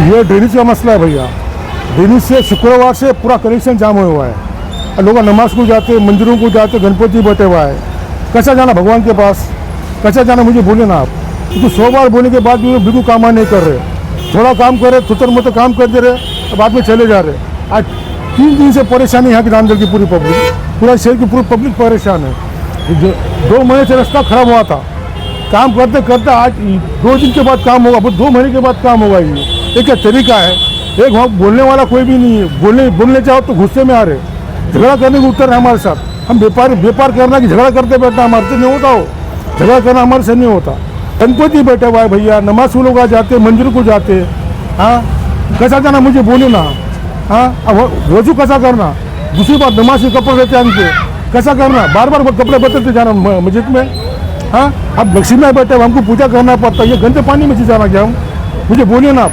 ये ड्रेनेज का मसला है भैया। ड्रेनेज से शुक्रवार से पूरा कनेक्शन जाम हुआ है। लोग नमाज को जाते, मंदिरों को जाते, गणपति बैठे हुआ है। कैसा जाना भगवान के पास, कैसा जाना मुझे बोले ना आप। क्योंकि 100 बार बोलने के बाद भी बिल्कुल काम नहीं कर रहे। थोड़ा काम कर रहे, तुतर मुतर काम कर दे रहे, बाद में चले जा रहे। आज 3 दिन से परेशानी यहाँ की रामगढ़ की पूरी पब्लिक, पूरा शहर की पूरी पब्लिक परेशान है। 2 महीने से रास्ता खराब हुआ था, काम करते करते आज 2 दिन के बाद काम होगा, 2 महीने के बाद काम होगा। ये क्या तरीका है? एक वहाँ बोलने वाला कोई भी नहीं है। बोलने चाहो तो गुस्से में आ रहे, झगड़ा करने को उतर है हमारे साथ। हम व्यापार करना कि झगड़ा करते बैठना हमारे से नहीं होता। हो झगड़ा करना हमारे से नहीं होता। गणपति बैठा हुआ है भैया, नमाज को लोग जाते, मंदिर को जाते। हाँ, कैसा जाना मुझे बोले ना। हाँ, अब वजू कैसा करना, दूसरी बात नमाज के कपड़े रहते हैं हमको, कैसा करना, बार बार कपड़े बदलते जाना मस्जिद में। हाँ, अब लक्ष्मी में बैठे हमको पूजा करना पड़ता है, ये गंदे पानी में से जाना क्या हम, मुझे बोलिए ना आप।